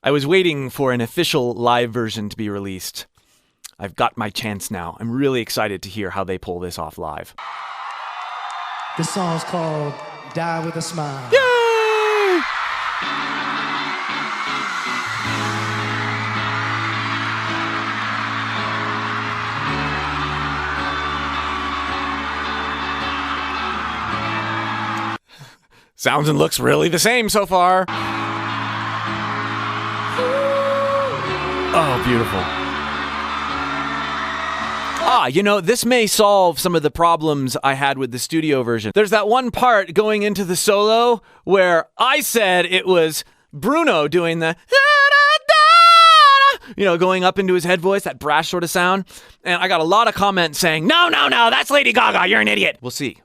I was waiting for an official live version to be released. I've got my chance now. I'm really excited to hear how they pull this off live. This song's called Die With a Smile. Yay! Sounds and looks really the same so far. Oh, beautiful. This may solve some of the problems I had with the studio version. There's that one part going into the solo where I said it was Bruno doing the going up into his head voice, that brash sort of sound. And I got a lot of comments saying, no, that's Lady Gaga, you're an idiot. We'll see.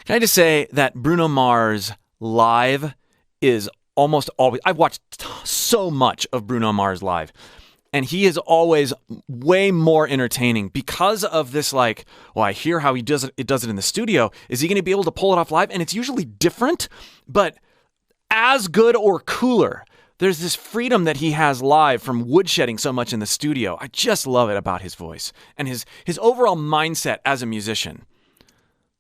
Can I just say that Bruno Mars live is almost always... I've watched so much of Bruno Mars live, and he is always way more entertaining because of this, I hear how he does it in the studio. Is he going to be able to pull it off live? And it's usually different, but as good or cooler. There's this freedom that he has live from woodshedding so much in the studio. I just love it about his voice and his overall mindset as a musician.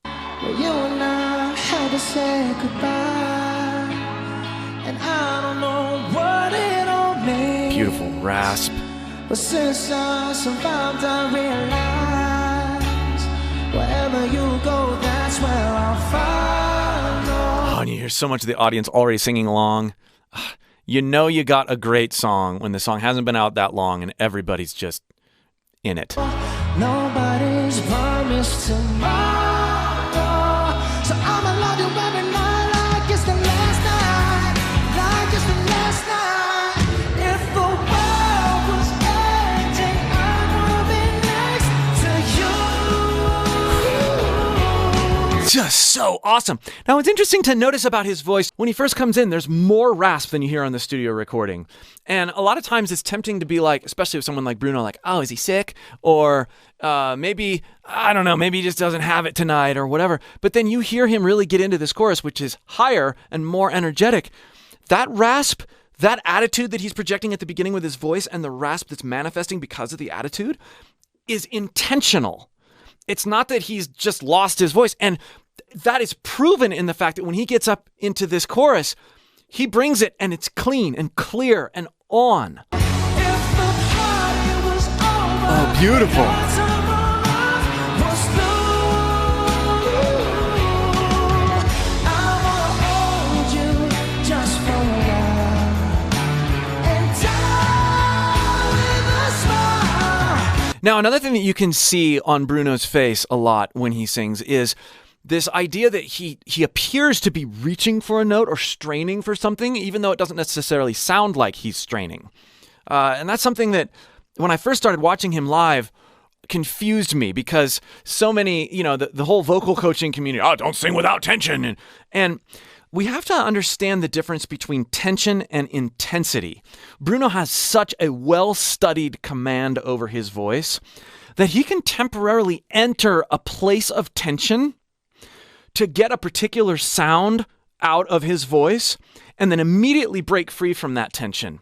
Well, you and I had to say goodbye, and I don't know what it all means. Beautiful rasp. But since I survived, I realized wherever you go, that's where I'll follow. Oh, and you hear so much of the audience already singing along. You know you got a great song when the song hasn't been out that long and everybody's just in it. Nobody's promised tomorrow, so I'm allowed to every night like it's the last night, like it's the last night. If the world was ending, I wanna be next to you. Just so awesome. Now, it's interesting to notice about his voice. When he first comes in, there's more rasp than you hear on the studio recording. And a lot of times it's tempting to be like, especially with someone like Bruno, like, oh, is he sick? Or maybe, I don't know, maybe he just doesn't have it tonight or whatever. But then you hear him really get into this chorus, which is higher and more energetic. That rasp, that attitude that he's projecting at the beginning with his voice and the rasp that's manifesting because of the attitude is intentional. It's not that he's just lost his voice. And that is proven in the fact that when he gets up into this chorus, he brings it and it's clean and clear and on. Oh, beautiful. Now, another thing that you can see on Bruno's face a lot when he sings is this idea that he appears to be reaching for a note or straining for something, even though it doesn't necessarily sound like he's straining. And that's something that, when I first started watching him live, confused me because so many, the whole vocal coaching community, don't sing without tension. And we have to understand the difference between tension and intensity. Bruno has such a well-studied command over his voice that he can temporarily enter a place of tension to get a particular sound out of his voice and then immediately break free from that tension.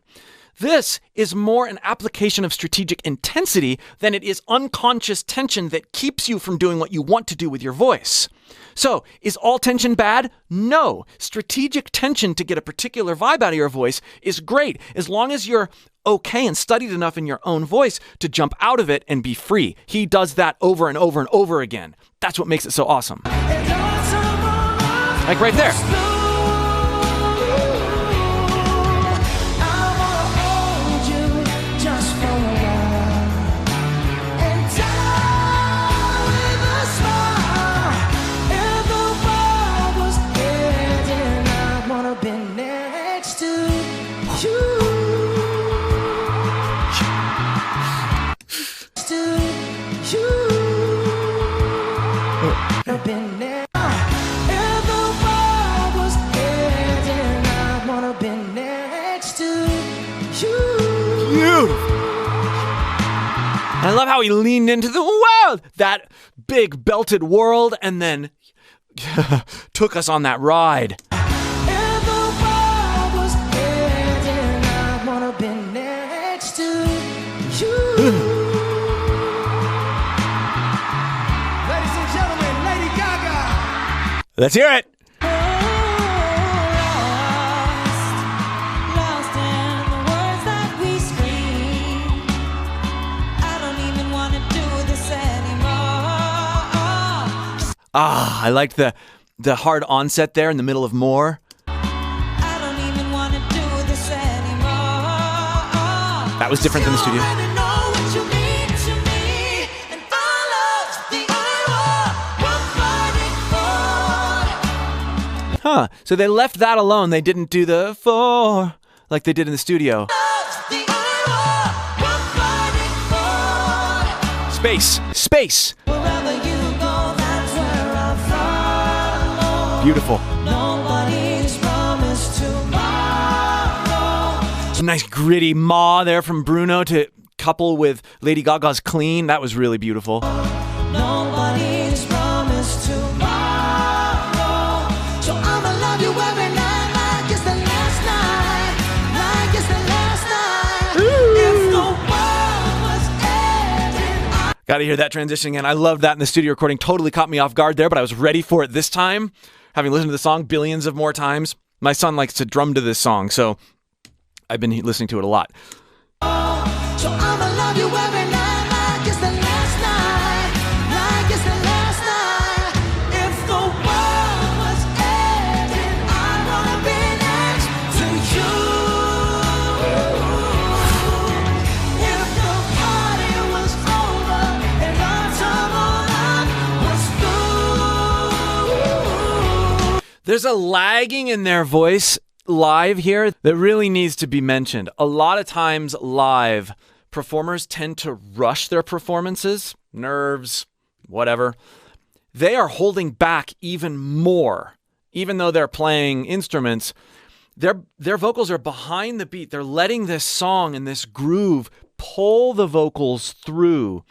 This is more an application of strategic intensity than it is unconscious tension that keeps you from doing what you want to do with your voice. So, is all tension bad? No. Strategic tension to get a particular vibe out of your voice is great, as long as you're okay and studied enough in your own voice to jump out of it and be free. He does that over and over and over again. That's what makes it so awesome. Like right there. I love how he leaned into the world, that big belted world, and then took us on that ride. If the world was ending, I wanna be next to you. Ladies and gentlemen, Lady Gaga. Let's hear it. Lost in the words that we scream. I don't even wanna do this anymore. I liked the hard onset there in the middle of more. I don't even wanna do this anymore. That was different than the studio. Still already know what you mean to me, and follow the only one we're fighting for. So they left that alone. They didn't do the four like they did in the studio. The only one we're fighting for. Space. Wherever you go, that's where I'll follow. Beautiful. Nobody's promised tomorrow. Some nice gritty ma there from Bruno to couple with Lady Gaga's clean. That was really beautiful. Nobody's promised tomorrow. So I'ma love you every night like it's the last night. Like it's the last night. If the world was ending, Gotta hear that transition again. I loved that in the studio recording. Totally caught me off guard there, but I was ready for it this time. Having listened to the song billions of more times. My son likes to drum to this song, so I've been listening to it a lot. so I'ma love you every night like it's the last night. Like it's the last night. If the world was ending, I wanna be next to you. If the party was over and our time on earth was through. There's a lagging in their voice live here that really needs to be mentioned. A lot of times live, performers tend to rush their performances, nerves, whatever. They are holding back even more. Even though they're playing instruments, their vocals are behind the beat. They're letting this song and this groove pull the vocals through.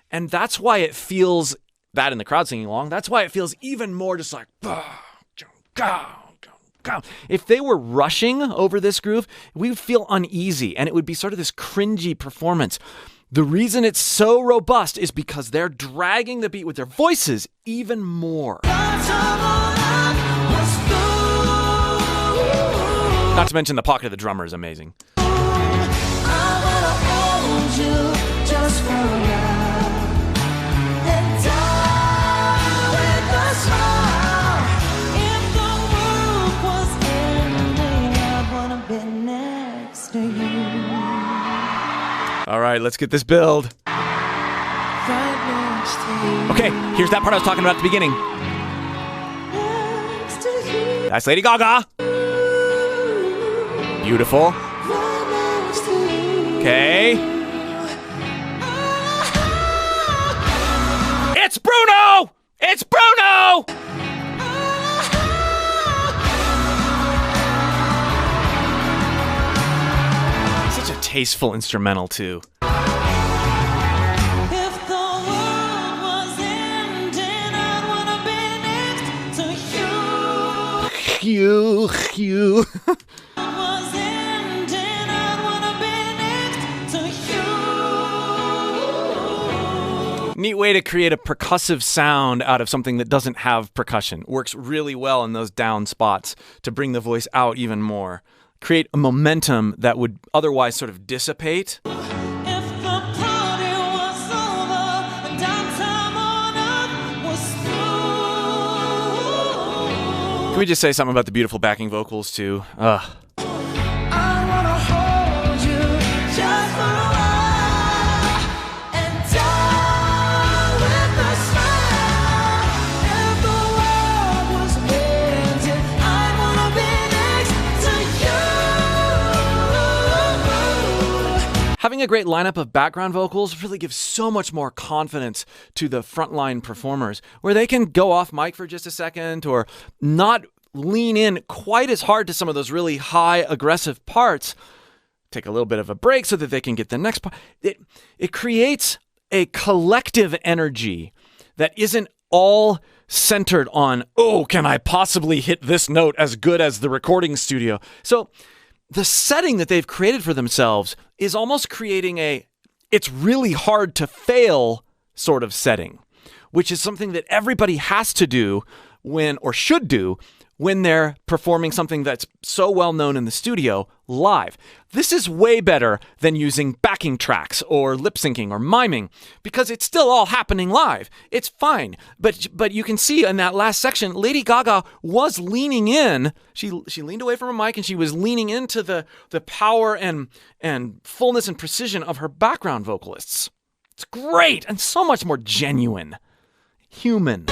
And that's why it feels bad in the crowd singing along. That's why it feels even more just like, go. If they were rushing over this groove, we would feel uneasy and it would be sort of this cringy performance. The reason it's so robust is because they're dragging the beat with their voices even more. Not to mention the pocket of the drummer is amazing. All right, let's get this build. Okay, here's that part I was talking about at the beginning. That's Lady Gaga. Beautiful. Okay. It's Bruno! It's Bruno! Such a tasteful instrumental, too. If the world was ending, I'd wanna be next to you. Hugh. Was ending, I'd wanna be next to you. Neat way to create a percussive sound out of something that doesn't have percussion. Works really well in those down spots to bring the voice out even more. Create a momentum that would otherwise sort of dissipate. If the party was over and our time on earth was through. Can we just say something about the beautiful backing vocals, too? Ugh. I wanna hold you just for a while and die with a smile. If the world was ending, I wanna be next to you. Having a great lineup of background vocals really gives so much more confidence to the frontline performers, where they can go off mic for just a second or not lean in quite as hard to some of those really high aggressive parts. Take a little bit of a break so that they can get the next part. It creates a collective energy that isn't all centered on, oh, can I possibly hit this note as good as the recording studio? So the setting that they've created for themselves is almost creating it's really hard to fail sort of setting, which is something that everybody has to do should do when they're performing something that's so well known in the studio live. This is way better than using backing tracks or lip syncing or miming, because it's still all happening live. It's fine. But you can see in that last section, Lady Gaga was leaning in. She leaned away from her mic and she was leaning into the power and fullness and precision of her background vocalists. It's great and so much more genuine. Human.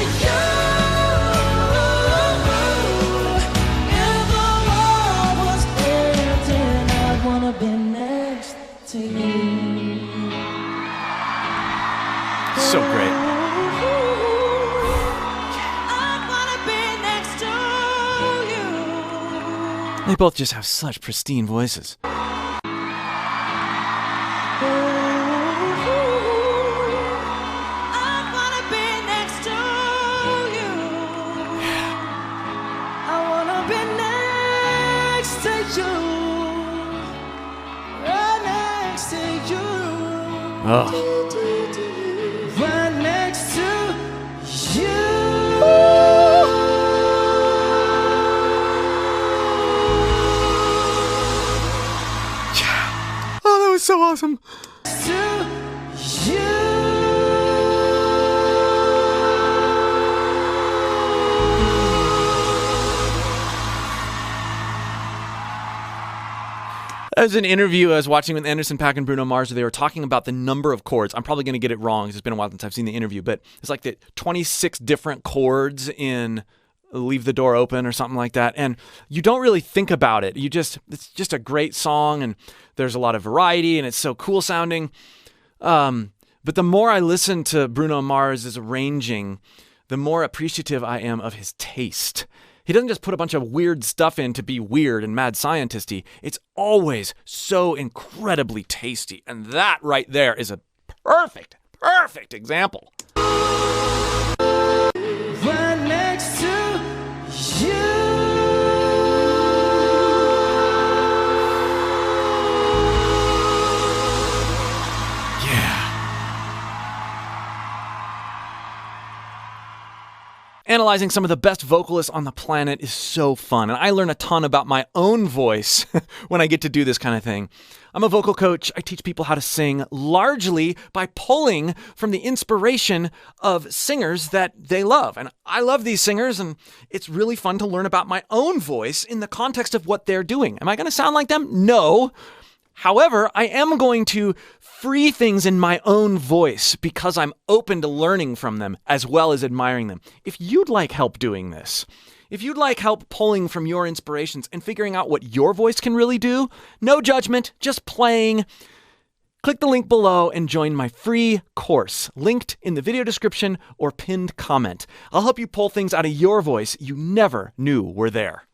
So great. They both just have such pristine voices. Oh. Right next to you. Yeah. Oh, that was so awesome. To you. As an interview I was watching with Anderson .Paak and Bruno Mars, they were talking about the number of chords. I'm probably going to get it wrong because it's been a while since I've seen the interview, but it's like the 26 different chords in Leave the Door Open or something like that. And you don't really think about it. It's just a great song and there's a lot of variety and it's so cool sounding. But the more I listen to Bruno Mars' arranging, the more appreciative I am of his taste. He doesn't just put a bunch of weird stuff in to be weird and mad scientist-y. It's always so incredibly tasty. And that right there is a perfect example. Right next to you. Analyzing some of the best vocalists on the planet is so fun, and I learn a ton about my own voice when I get to do this kind of thing. I'm a vocal coach. I teach people how to sing largely by pulling from the inspiration of singers that they love. And I love these singers, and it's really fun to learn about my own voice in the context of what they're doing. Am I going to sound like them? No. However, I am going to free things in my own voice because I'm open to learning from them as well as admiring them. If you'd like help doing this, if you'd like help pulling from your inspirations and figuring out what your voice can really do, no judgment, just playing, click the link below and join my free course, linked in the video description or pinned comment. I'll help you pull things out of your voice you never knew were there.